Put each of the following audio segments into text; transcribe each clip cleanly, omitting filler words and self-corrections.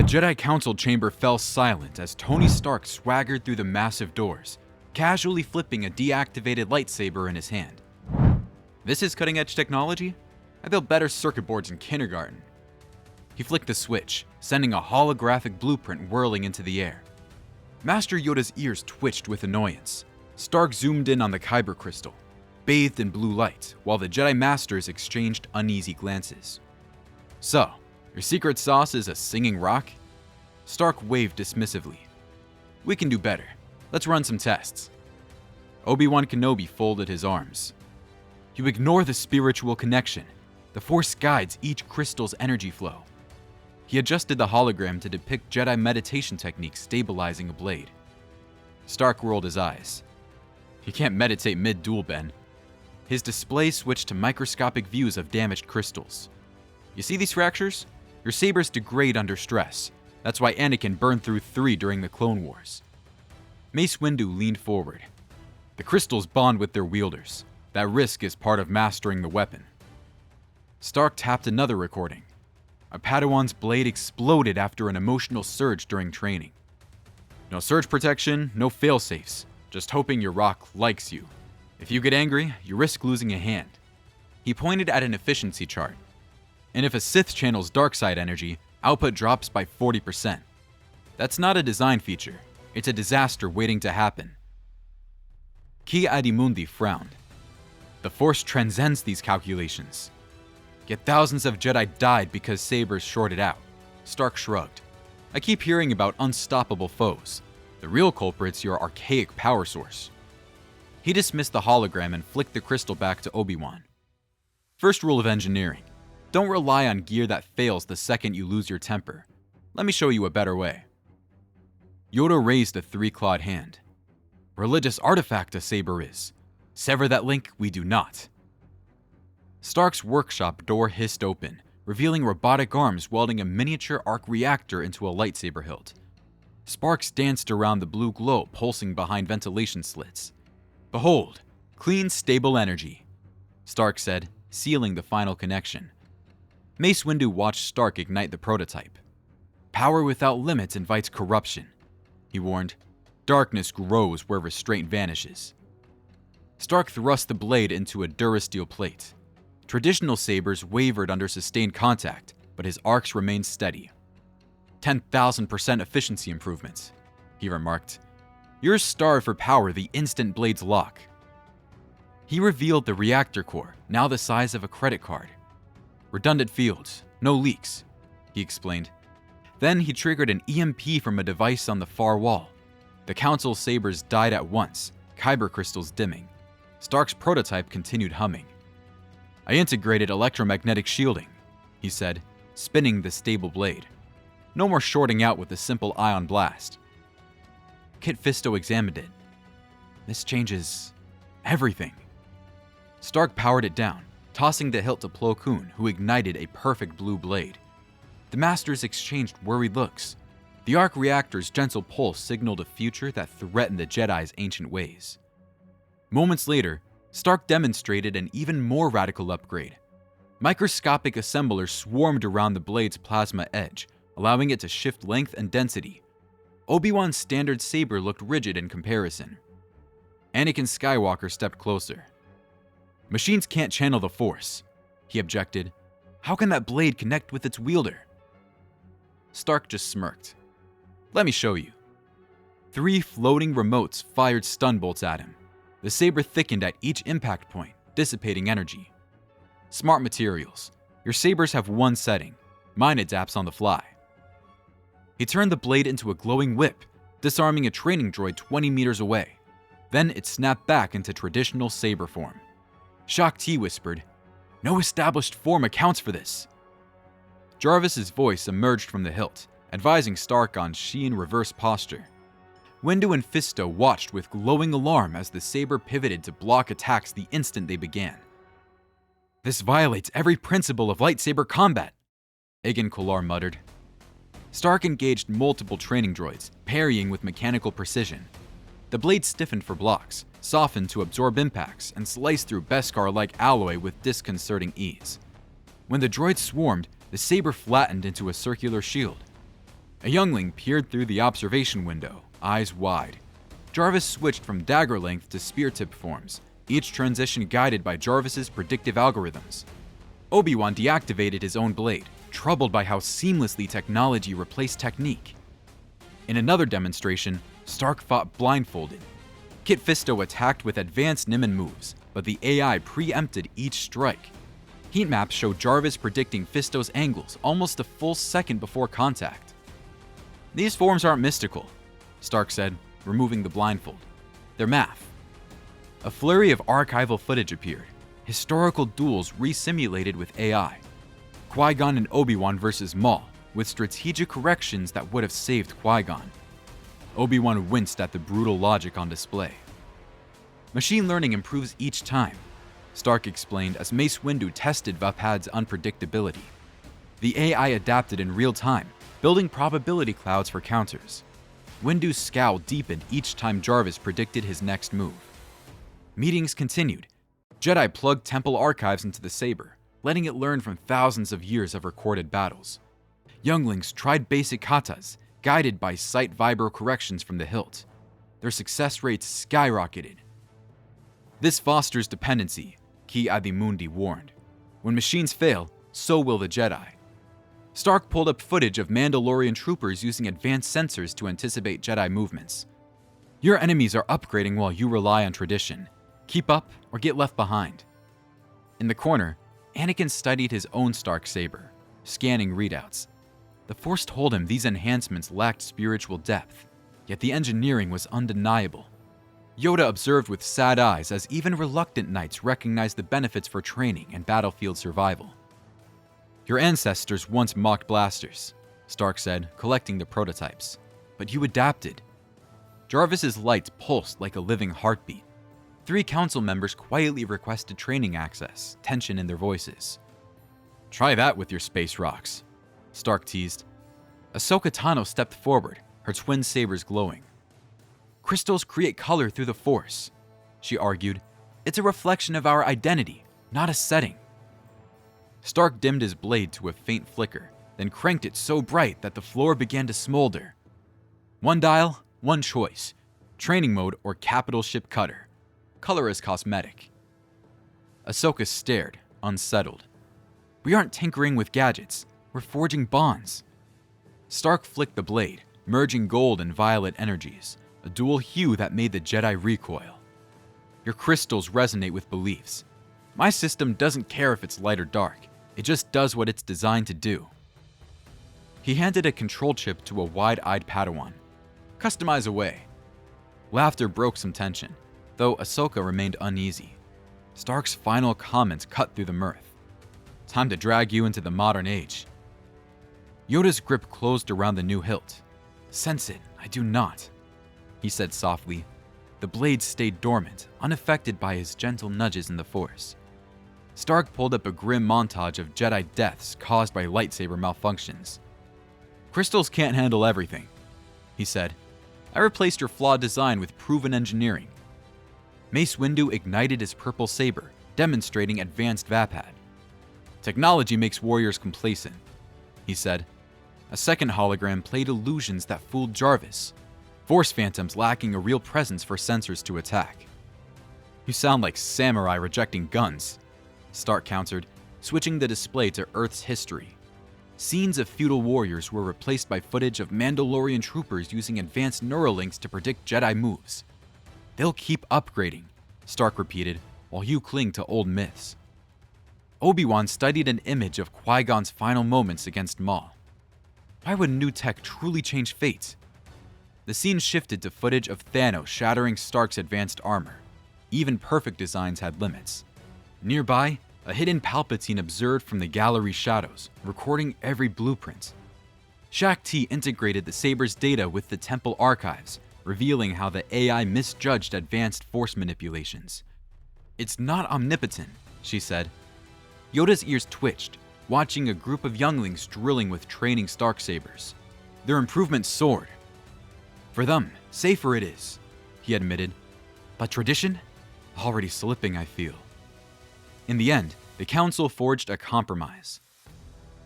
The Jedi Council chamber fell silent as Tony Stark swaggered through the massive doors, casually flipping a deactivated lightsaber in his hand. This is cutting-edge technology? I built better circuit boards in kindergarten. He flicked the switch, sending a holographic blueprint whirling into the air. Master Yoda's ears twitched with annoyance. Stark zoomed in on the Kyber crystal, bathed in blue light, while the Jedi Masters exchanged uneasy glances. So, your secret sauce is a singing rock? Stark waved dismissively. We can do better. Let's run some tests. Obi-Wan Kenobi folded his arms. You ignore the spiritual connection. The Force guides each crystal's energy flow. He adjusted the hologram to depict Jedi meditation techniques stabilizing a blade. Stark rolled his eyes. You can't meditate mid-duel, Ben. His display switched to microscopic views of damaged crystals. You see these fractures? Your sabers degrade under stress. That's why Anakin burned through 3 during the Clone Wars. Mace Windu leaned forward. The crystals bond with their wielders. That risk is part of mastering the weapon. Stark tapped another recording. A Padawan's blade exploded after an emotional surge during training. No surge protection, no failsafes. Just hoping your rock likes you. If you get angry, you risk losing a hand. He pointed at an efficiency chart. And if a Sith channels dark side energy, output drops by 40%. That's not a design feature. It's a disaster waiting to happen. Ki Adimundi frowned. The Force transcends these calculations. Yet thousands of Jedi died because sabers shorted out. Stark shrugged. I keep hearing about unstoppable foes. The real culprit's your archaic power source. He dismissed the hologram and flicked the crystal back to Obi-Wan. First rule of engineering. Don't rely on gear that fails the second you lose your temper. Let me show you a better way. Yoda raised a 3-clawed hand. Religious artifact a saber is. Sever that link, we do not. Stark's workshop door hissed open, revealing robotic arms welding a miniature arc reactor into a lightsaber hilt. Sparks danced around the blue glow pulsing behind ventilation slits. Behold, clean, stable energy, Stark said, sealing the final connection. Mace Windu watched Stark ignite the prototype. Power without limits invites corruption, he warned. Darkness grows where restraint vanishes. Stark thrust the blade into a durasteel plate. Traditional sabers wavered under sustained contact, but his arcs remained steady. 10,000% efficiency improvements, he remarked. You're starved for power the instant blades lock. He revealed the reactor core, now the size of a credit card. Redundant fields, no leaks, he explained. Then he triggered an EMP from a device on the far wall. The Council sabers died at once, Kyber crystals dimming. Stark's prototype continued humming. I integrated electromagnetic shielding, he said, spinning the stable blade. No more shorting out with a simple ion blast. Kit Fisto examined it. This changes everything. Stark powered it down, tossing the hilt to Plo Koon, who ignited a perfect blue blade. The Masters exchanged worried looks. The Arc Reactor's gentle pulse signaled a future that threatened the Jedi's ancient ways. Moments later, Stark demonstrated an even more radical upgrade. Microscopic assemblers swarmed around the blade's plasma edge, allowing it to shift length and density. Obi-Wan's standard saber looked rigid in comparison. Anakin Skywalker stepped closer. Machines can't channel the Force, he objected. How can that blade connect with its wielder? Stark just smirked. Let me show you. 3 floating remotes fired stun bolts at him. The saber thickened at each impact point, dissipating energy. Smart materials. Your sabers have one setting. Mine adapts on the fly. He turned the blade into a glowing whip, disarming a training droid 20 meters away. Then it snapped back into traditional saber form. Shocked, he whispered, "No established form accounts for this." Jarvis's voice emerged from the hilt, advising Stark on Sheen reverse posture. Windu and Fisto watched with glowing alarm as the saber pivoted to block attacks the instant they began. This violates every principle of lightsaber combat, Agen Kolar muttered. Stark engaged multiple training droids, parrying with mechanical precision. The blade stiffened for blocks, softened to absorb impacts, and sliced through Beskar-like alloy with disconcerting ease. When the droids swarmed, the saber flattened into a circular shield. A youngling peered through the observation window, eyes wide. Jarvis switched from dagger length to spear tip forms, each transition guided by Jarvis's predictive algorithms. Obi-Wan deactivated his own blade, troubled by how seamlessly technology replaced technique. In another demonstration, Stark fought blindfolded. Kit Fisto attacked with advanced Niman moves, but the AI preempted each strike. Heat maps showed Jarvis predicting Fisto's angles almost a full second before contact. "These forms aren't mystical," Stark said, removing the blindfold. "They're math." A flurry of archival footage appeared, historical duels re-simulated with AI. Qui-Gon and Obi-Wan versus Maul, with strategic corrections that would have saved Qui-Gon. Obi-Wan winced at the brutal logic on display. "Machine learning improves each time," Stark explained as Mace Windu tested Vaphad's unpredictability. The AI adapted in real time, building probability clouds for counters. Windu's scowl deepened each time Jarvis predicted his next move. Meetings continued. Jedi plugged temple archives into the saber, letting it learn from thousands of years of recorded battles. Younglings tried basic katas, guided by sight vibro corrections from the hilt. Their success rates skyrocketed. "This fosters dependency," Ki Adimundi warned. "When machines fail, so will the Jedi." Stark pulled up footage of Mandalorian troopers using advanced sensors to anticipate Jedi movements. "Your enemies are upgrading while you rely on tradition. Keep up or get left behind." In the corner, Anakin studied his own Stark Saber, scanning readouts. The Force told him these enhancements lacked spiritual depth, yet the engineering was undeniable. Yoda observed with sad eyes as even reluctant knights recognized the benefits for training and battlefield survival. "Your ancestors once mocked blasters," Stark said, collecting the prototypes. "But you adapted." Jarvis's lights pulsed like a living heartbeat. 3 council members quietly requested training access, tension in their voices. "Try that with your space rocks," Stark teased. Ahsoka Tano stepped forward, her twin sabers glowing. "Crystals create color through the Force," she argued. "It's a reflection of our identity, not a setting." Stark dimmed his blade to a faint flicker, then cranked it so bright that the floor began to smolder. "One dial, one choice. Training mode or capital ship cutter. Color is cosmetic." Ahsoka stared, unsettled. "We aren't tinkering with gadgets. We're forging bonds." Stark flicked the blade, merging gold and violet energies, a dual hue that made the Jedi recoil. "Your crystals resonate with beliefs. My system doesn't care if it's light or dark. It just does what it's designed to do." He handed a control chip to a wide-eyed Padawan. "Customize away." Laughter broke some tension, though Ahsoka remained uneasy. Stark's final comments cut through the mirth. "Time to drag you into the modern age." Yoda's grip closed around the new hilt. "Sense it, I do not," he said softly. The blade stayed dormant, unaffected by his gentle nudges in the Force. Stark pulled up a grim montage of Jedi deaths caused by lightsaber malfunctions. "Crystals can't handle everything," he said. "I replaced your flawed design with proven engineering." Mace Windu ignited his purple saber, demonstrating advanced Vapad. "Technology makes warriors complacent," he said. A second hologram played illusions that fooled Jarvis. Force phantoms lacking a real presence for sensors to attack. "You sound like samurai rejecting guns," Stark countered, switching the display to Earth's history. Scenes of feudal warriors were replaced by footage of Mandalorian troopers using advanced neurolinks to predict Jedi moves. "They'll keep upgrading," Stark repeated, "while you cling to old myths." Obi-Wan studied an image of Qui-Gon's final moments against Maul. Why would new tech truly change fate? The scene shifted to footage of Thanos shattering Stark's advanced armor. Even perfect designs had limits. Nearby, a hidden Palpatine observed from the gallery shadows, recording every blueprint. Shaak Ti integrated the saber's data with the temple archives, revealing how the AI misjudged advanced Force manipulations. "It's not omnipotent," she said. Yoda's ears twitched, watching a group of younglings drilling with training Stark Sabers. Their improvements soared. "For them, safer it is," he admitted. "But tradition? Already slipping, I feel." In the end, the Council forged a compromise.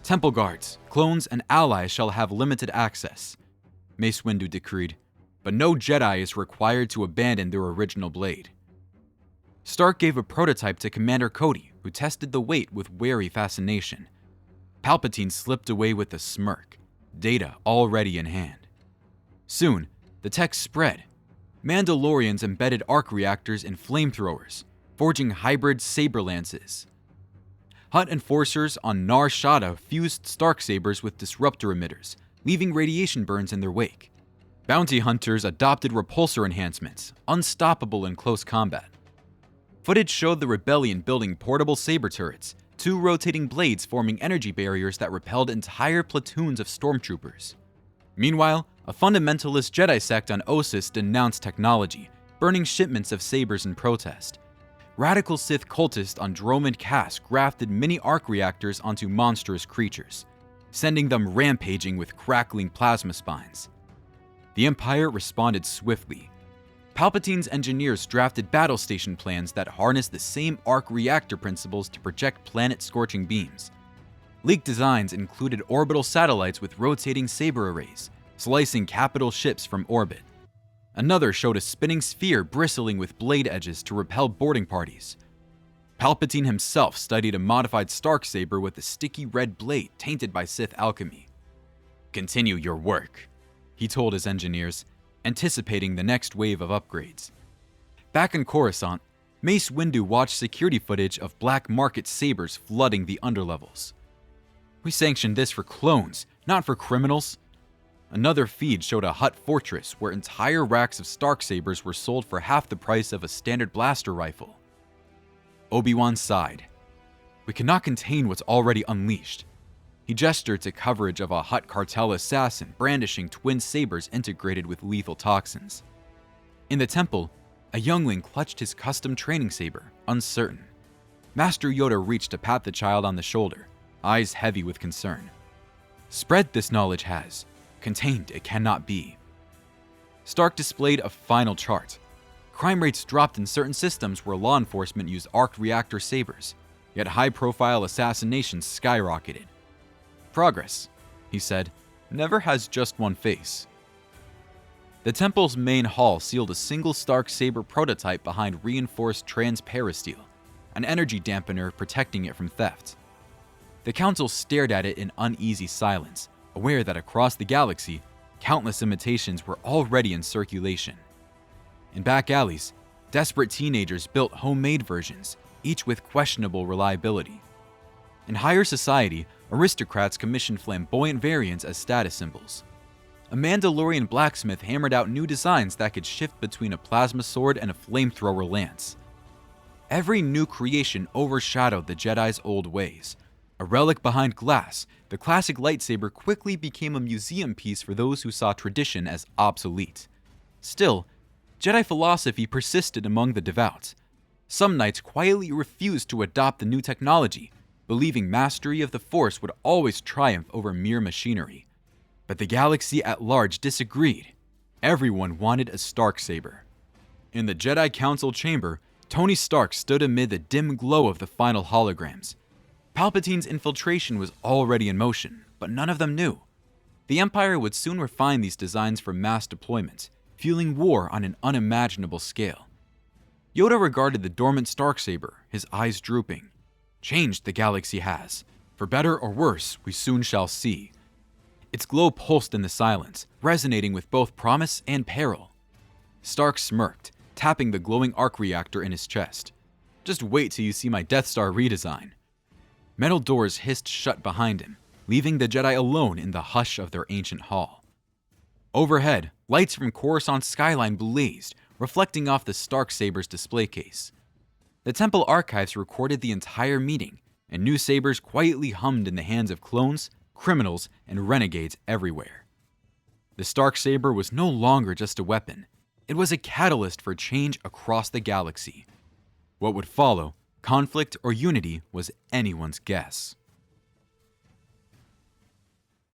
Temple guards, clones, and allies shall have limited access, Mace Windu decreed, but no Jedi is required to abandon their original blade. Stark gave a prototype to Commander Cody, who tested the weight with wary fascination. Palpatine slipped away with a smirk, data already in hand. Soon, the tech spread. Mandalorians embedded arc reactors in flamethrowers, forging hybrid saber-lances. Hutt enforcers on Nar Shaddaa fused Stark Sabers with disruptor emitters, leaving radiation burns in their wake. Bounty hunters adopted repulsor enhancements, unstoppable in close combat. Footage showed the rebellion building portable saber turrets, 2 rotating blades forming energy barriers that repelled entire platoons of stormtroopers. Meanwhile, a fundamentalist Jedi sect on Ossus denounced technology, burning shipments of sabers in protest. Radical Sith cultists on Dromund Kaas grafted mini arc reactors onto monstrous creatures, sending them rampaging with crackling plasma spines. The Empire responded swiftly. Palpatine's engineers drafted battle station plans that harnessed the same arc reactor principles to project planet-scorching beams. Leaked designs included orbital satellites with rotating saber arrays, slicing capital ships from orbit. Another showed a spinning sphere bristling with blade edges to repel boarding parties. Palpatine himself studied a modified Stark Saber with a sticky red blade tainted by Sith alchemy. "Continue your work," he told his engineers, anticipating the next wave of upgrades. Back in Coruscant, Mace Windu watched security footage of black market sabers flooding the underlevels. "We sanctioned this for clones, not for criminals." Another feed showed a Hutt fortress where entire racks of Stark Sabers were sold for half the price of a standard blaster rifle. Obi-Wan sighed. "We cannot contain what's already unleashed." He gestured to coverage of a Hutt cartel assassin brandishing twin sabers integrated with lethal toxins. In the temple, a youngling clutched his custom training saber, uncertain. Master Yoda reached to pat the child on the shoulder, eyes heavy with concern. "Spread this knowledge has. Contained it cannot be." Stark displayed a final chart. Crime rates dropped in certain systems where law enforcement used arc reactor sabers, yet high-profile assassinations skyrocketed. "Progress," he said, "never has just one face." The temple's main hall sealed a single Stark Saber prototype behind reinforced transparasteel, an energy dampener protecting it from theft. The council stared at it in uneasy silence, aware that across the galaxy, countless imitations were already in circulation. In back alleys, desperate teenagers built homemade versions, each with questionable reliability. In higher society, aristocrats commissioned flamboyant variants as status symbols. A Mandalorian blacksmith hammered out new designs that could shift between a plasma sword and a flamethrower lance. Every new creation overshadowed the Jedi's old ways. A relic behind glass, the classic lightsaber quickly became a museum piece for those who saw tradition as obsolete. Still, Jedi philosophy persisted among the devout. Some knights quietly refused to adopt the new technology, believing mastery of the Force would always triumph over mere machinery. But the galaxy at large disagreed. Everyone wanted a Stark Saber. In the Jedi Council chamber, Tony Stark stood amid the dim glow of the final holograms. Palpatine's infiltration was already in motion, but none of them knew. The Empire would soon refine these designs for mass deployment, fueling war on an unimaginable scale. Yoda regarded the dormant Stark Saber, his eyes drooping. "Changed the galaxy has. For better or worse, we soon shall see." Its glow pulsed in the silence, resonating with both promise and peril. Stark smirked, tapping the glowing arc reactor in his chest. "Just wait till you see my Death Star redesign." Metal doors hissed shut behind him, leaving the Jedi alone in the hush of their ancient hall. Overhead, lights from Coruscant's skyline blazed, reflecting off the Stark Saber's display case. The temple archives recorded the entire meeting, and new sabers quietly hummed in the hands of clones, criminals, and renegades everywhere. The Stark Saber was no longer just a weapon. It was a catalyst for change across the galaxy. What would follow, conflict or unity, was anyone's guess.